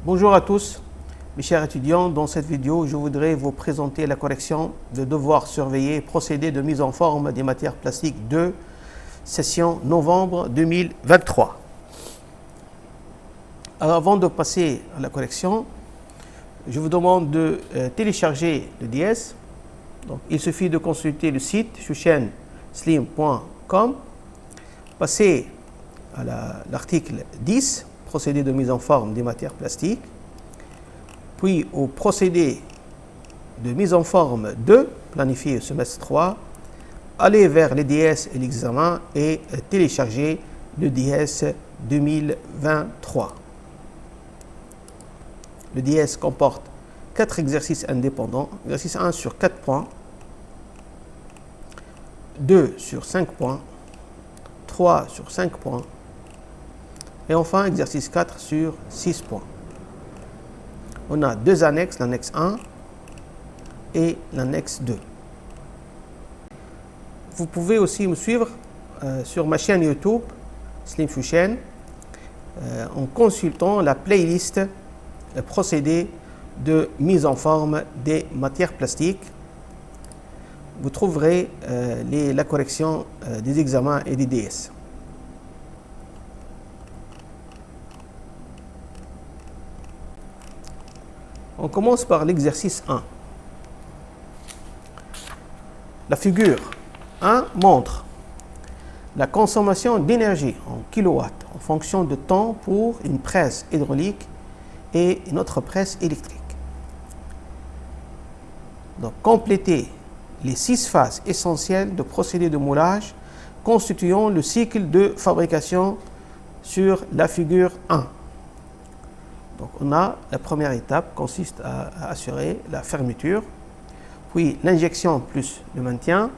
Bonjour à tous, mes chers étudiants. Dans cette vidéo, je voudrais vous présenter la correction de devoirs surveillés, procédé de mise en forme des matières plastiques 2, session novembre 2023. Alors, avant de passer à la correction, je vous demande de télécharger le DS. Donc, il suffit de consulter le site shushenslim.com, passer à l'article 10, procédé de mise en forme des matières plastiques, puis au procédé de mise en forme 2, planifié au semestre 3, aller vers les DS et l'examen et télécharger le DS 2023. Le DS comporte 4 exercices indépendants. Exercice 1 sur 4 points, 2 sur 5 points, 3 sur 5 points, et enfin exercice 4 sur 6 points. On a deux annexes, l'annexe 1 et l'annexe 2. Vous pouvez aussi me suivre sur ma chaîne YouTube, Slim Shushen, en consultant la playlist procédé de mise en forme des matières plastiques. Vous trouverez la correction des examens et des DS. On commence par l'exercice 1. La figure 1 montre la consommation d'énergie en kilowatts en fonction de temps pour une presse hydraulique et une autre presse électrique. Donc, complétez les 6 phases essentielles de procédé de moulage constituant le cycle de fabrication sur la figure 1. Donc, on a la première étape consiste à assurer la fermeture, puis l'injection plus le maintien,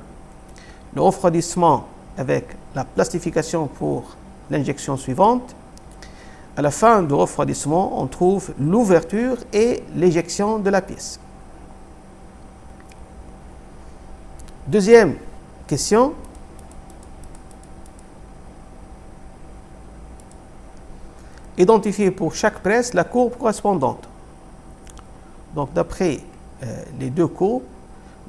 le refroidissement avec la plastification pour l'injection suivante. À la fin du refroidissement, on trouve l'ouverture et l'éjection de la pièce. Deuxième question. Identifier pour chaque presse la courbe correspondante. Donc, d'après les deux courbes,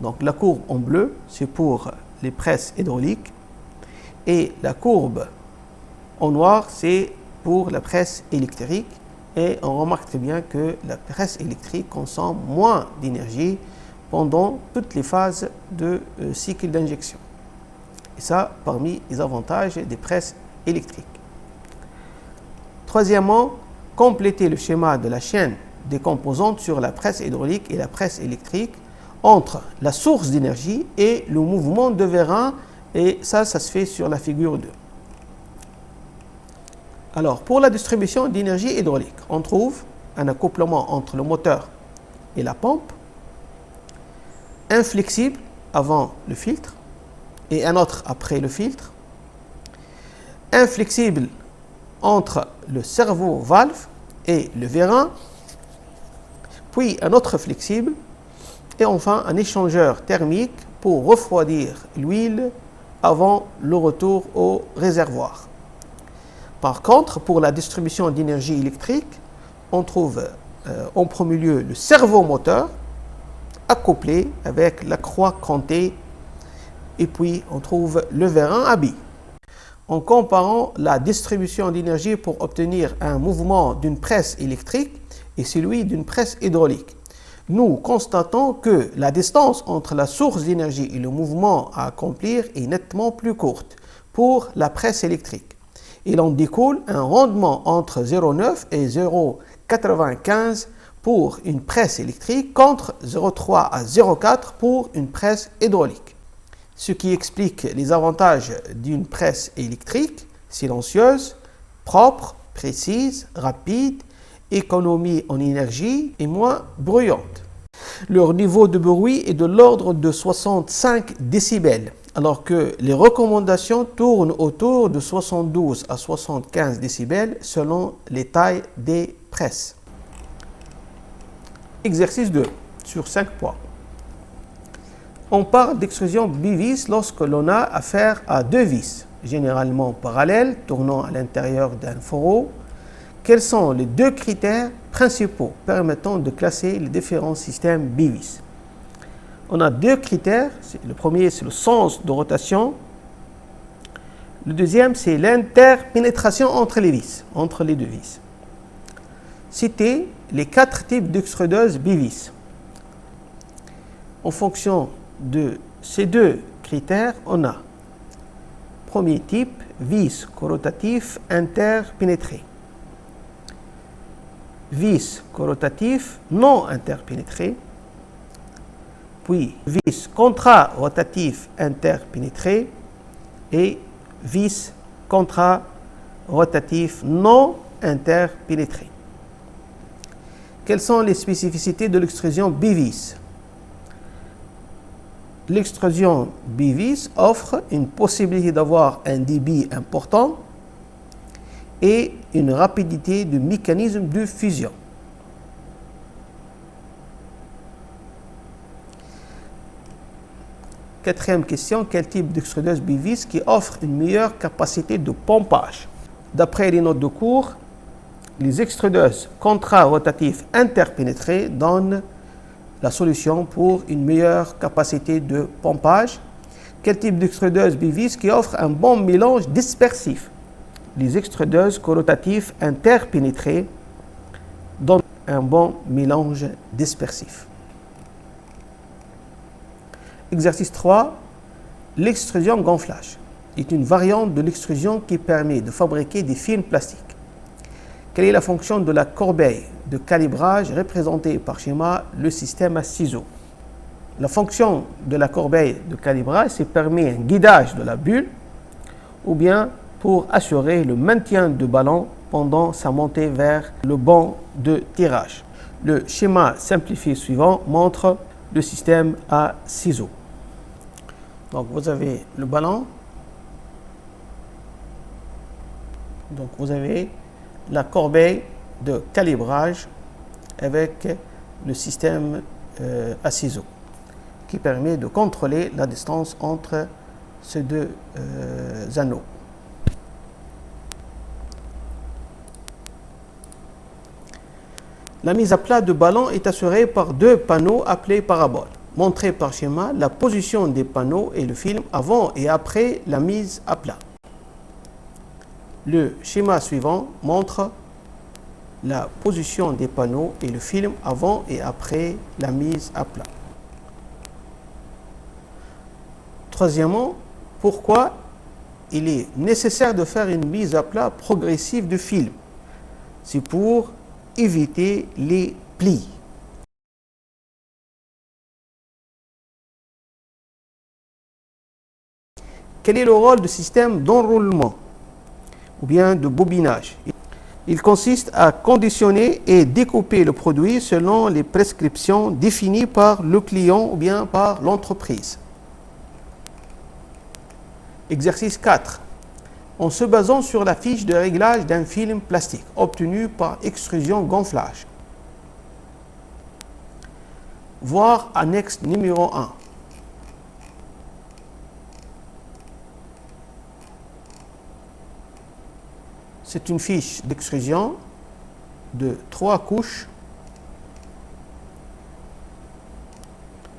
donc la courbe en bleu, c'est pour les presses hydrauliques, et la courbe en noir, c'est pour la presse électrique. Et on remarque très bien que la presse électrique consomme moins d'énergie pendant toutes les phases de cycle d'injection. Et ça, parmi les avantages des presses électriques. Troisièmement, compléter le schéma de la chaîne des composantes sur la presse hydraulique et la presse électrique entre la source d'énergie et le mouvement de vérin, et ça se fait sur la figure 2. Alors, pour la distribution d'énergie hydraulique, on trouve un accouplement entre le moteur et la pompe, un flexible avant le filtre et un autre après le filtre, un flexible entre le servo-valve et le vérin, puis un autre flexible, et enfin un échangeur thermique pour refroidir l'huile avant le retour au réservoir. Par contre, pour la distribution d'énergie électrique, on trouve en premier lieu le servomoteur accouplé avec la croix cantée, et puis on trouve le vérin à billes. En comparant la distribution d'énergie pour obtenir un mouvement d'une presse électrique et celui d'une presse hydraulique, nous constatons que la distance entre la source d'énergie et le mouvement à accomplir est nettement plus courte pour la presse électrique. Il en découle un rendement entre 0,9 et 0,95 pour une presse électrique contre 0,3 à 0,4 pour une presse hydraulique. Ce qui explique les avantages d'une presse électrique silencieuse, propre, précise, rapide, économie en énergie et moins bruyante. Leur niveau de bruit est de l'ordre de 65 décibels, alors que les recommandations tournent autour de 72 à 75 décibels selon les tailles des presses. Exercice 2 sur 5 points. On parle d'extrusion bivis lorsque l'on a affaire à deux vis, généralement parallèles, tournant à l'intérieur d'un fourreau. Quels sont les deux critères principaux permettant de classer les différents systèmes bivis. On a deux critères. Le premier, c'est le sens de rotation. Le deuxième, c'est l'interpénétration entre les vis, entre les deux vis. Citez les 4 types d'extrudeuses bivis. En fonction de ces deux critères, on a premier type, vis corotatif interpénétré. Vis corotatif non interpénétré. Puis vis contra-rotatif interpénétré et vis contra-rotatif non interpénétré. Quelles sont les spécificités de l'extrusion bivis? L'extrusion bivis offre une possibilité d'avoir un débit important et une rapidité du mécanisme de fusion. Quatrième question, quel type d'extrudeuse bivis qui offre une meilleure capacité de pompage? D'après les notes de cours, les extrudeuses contra-rotatives interpénétrées donnent la solution pour une meilleure capacité de pompage. Quel type d'extrudeuse bivis qui offre un bon mélange dispersif? Les extrudeuses corrotatives interpénétrées donnent un bon mélange dispersif. Exercice 3. L'extrusion gonflage est une variante de l'extrusion qui permet de fabriquer des films plastiques. Quelle est la fonction de la corbeille de calibrage représentée par schéma le système à ciseaux? La fonction de la corbeille de calibrage, c'est permet un guidage de la bulle ou bien pour assurer le maintien du ballon pendant sa montée vers le banc de tirage. Le schéma simplifié suivant montre le système à ciseaux. Donc vous avez le ballon, donc vous avez la corbeille de calibrage avec le système à ciseaux qui permet de contrôler la distance entre ces deux anneaux. La mise à plat du ballon est assurée par deux panneaux appelés paraboles. Montrez par schéma la position des panneaux et le film avant et après la mise à plat. Le schéma suivant montre la position des panneaux et le film avant et après la mise à plat. Troisièmement, pourquoi il est nécessaire de faire une mise à plat progressive du film? C'est pour éviter les plis. Quel est le rôle du système d'enroulement ou bien de bobinage? Il consiste à conditionner et découper le produit selon les prescriptions définies par le client ou bien par l'entreprise. Exercice 4. En se basant sur la fiche de réglage d'un film plastique obtenu par extrusion gonflage. Voir annexe numéro 1. C'est une fiche d'extrusion de 3 couches.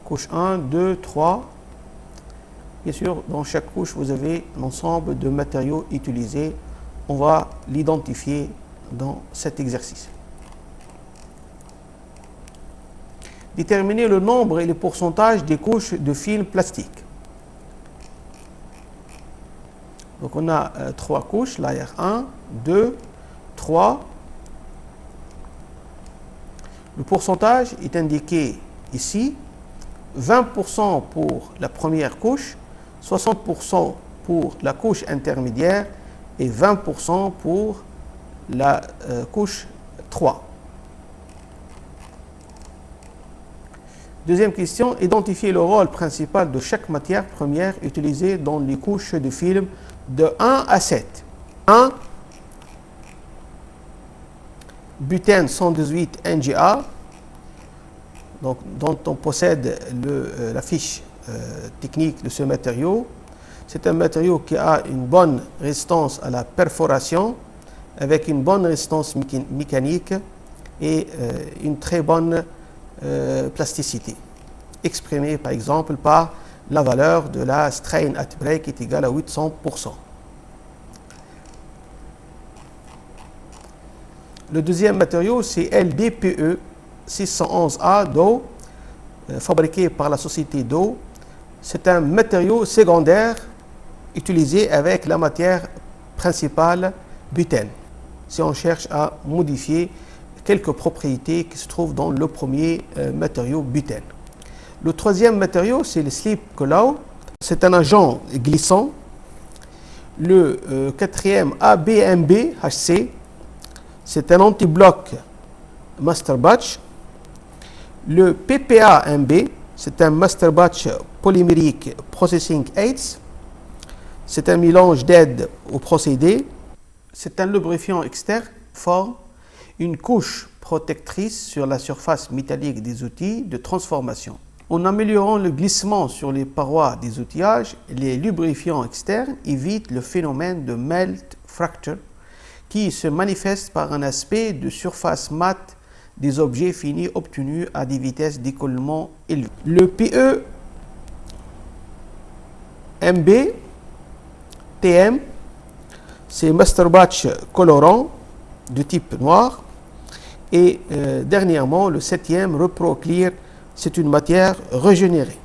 Couche 1, 2, 3. Bien sûr, dans chaque couche, vous avez l'ensemble de matériaux utilisés. On va l'identifier dans cet exercice. Déterminer le nombre et le pourcentage des couches de film plastique. Donc on a 3 couches, l'arrière 1, 2, 3. Le pourcentage est indiqué ici. 20% pour la première couche, 60% pour la couche intermédiaire et 20% pour la couche 3. Deuxième question, identifier le rôle principal de chaque matière première utilisée dans les couches de film de 1 à 7. 1. Butène 118 NGA, donc, dont on possède la fiche technique de ce matériau. C'est un matériau qui a une bonne résistance à la perforation, avec une bonne résistance mécanique, et une très bonne plasticité, exprimée par exemple par la valeur de la strain at break est égale à 800%. Le deuxième matériau, c'est LBPE 611A d'eau, fabriqué par la société d'eau. C'est un matériau secondaire utilisé avec la matière principale butène, si on cherche à modifier quelques propriétés qui se trouvent dans le premier matériau butène. Le troisième matériau, c'est le slip collow. C'est un agent glissant. Le quatrième ABMB HC, c'est un anti-bloc master batch. Le PPA-MB, c'est un master batch polymérique processing aids. C'est un mélange d'aide au procédé. C'est un lubrifiant externe forme une couche protectrice sur la surface métallique des outils de transformation. En améliorant le glissement sur les parois des outillages, les lubrifiants externes évitent le phénomène de melt fracture qui se manifeste par un aspect de surface mate des objets finis obtenus à des vitesses d'écoulement élevées. Le PE MB TM, c'est master batch colorant de type noir. Et dernièrement, le septième, Repro Clear, c'est une matière régénérée.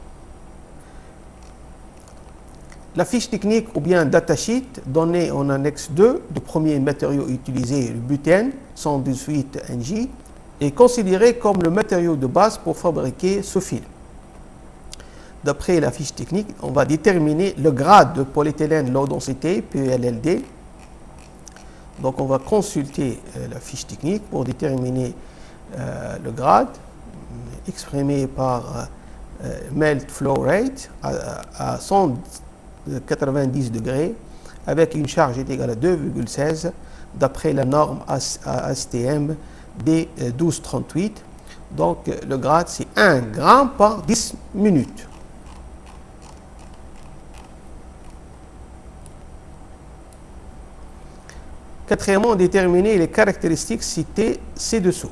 La fiche technique ou bien datasheet donnée en annexe 2 du premier matériau utilisé, le butène 118 Ng, est considéré comme le matériau de base pour fabriquer ce film. D'après la fiche technique, on va déterminer le grade de polyéthylène low densité, PELLD. Donc on va consulter la fiche technique pour déterminer le grade exprimé par melt flow rate à 190 degrés avec une charge égale à 2,16 d'après la norme ASTM D1238. Donc le grade c'est 1 gramme par 10 minutes. Quatrièmement, déterminer les caractéristiques citées ci-dessous.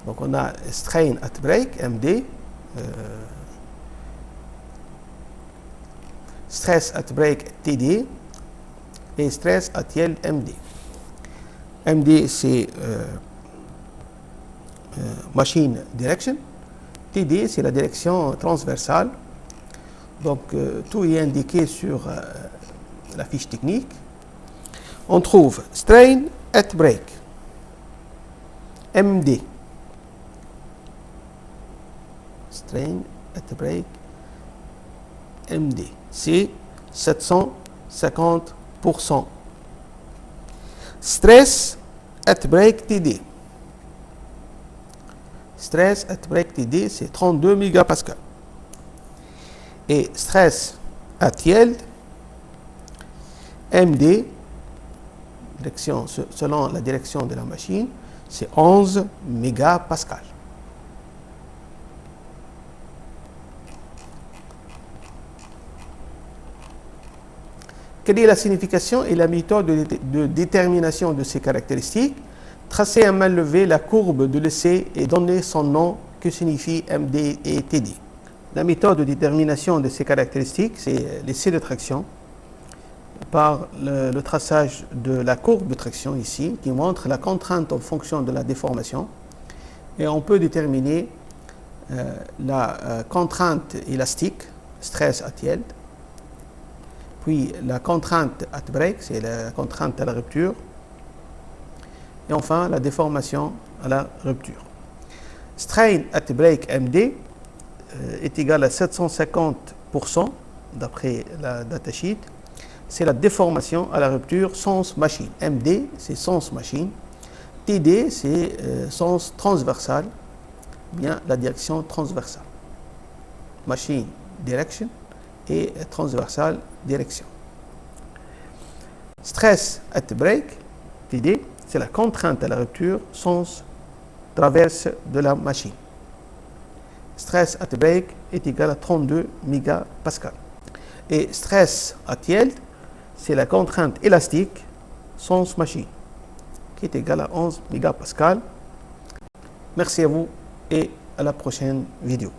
Donc on a strain at break, MD, stress at break, TD, et stress at yield, MD. MD c'est machine direction, TD c'est la direction transversale. Donc tout est indiqué sur la fiche technique. On trouve strain at break, MD, strain at break, MD, c'est 750%. Stress at break TD, stress at break TD, c'est 32 mégapascales. Et stress at yield, MD, selon la direction de la machine, c'est 11 mégapascales. Quelle est la signification et la méthode de détermination de ces caractéristiques? Tracer à main levée la courbe de l'essai et donner son nom que signifie MD et TD. La méthode de détermination de ces caractéristiques, c'est l'essai de traction par le traçage de la courbe de traction ici, qui montre la contrainte en fonction de la déformation. Et on peut déterminer la contrainte élastique, stress at yield, puis la contrainte at break, c'est la contrainte à la rupture, et enfin la déformation à la rupture. Strain at break MD est égal à 750% d'après la datasheet. C'est la déformation à la rupture sens machine. MD, c'est sens machine. TD, c'est sens transversal, bien la direction transversale. Machine, direction, et transversal, direction. Stress at break, TD, c'est la contrainte à la rupture sens traverse de la machine. Stress at break est égal à 32 mégapascales. Et stress at yield, c'est la contrainte élastique sens machine, qui est égal à 11 mégapascal. Merci à vous et à la prochaine vidéo.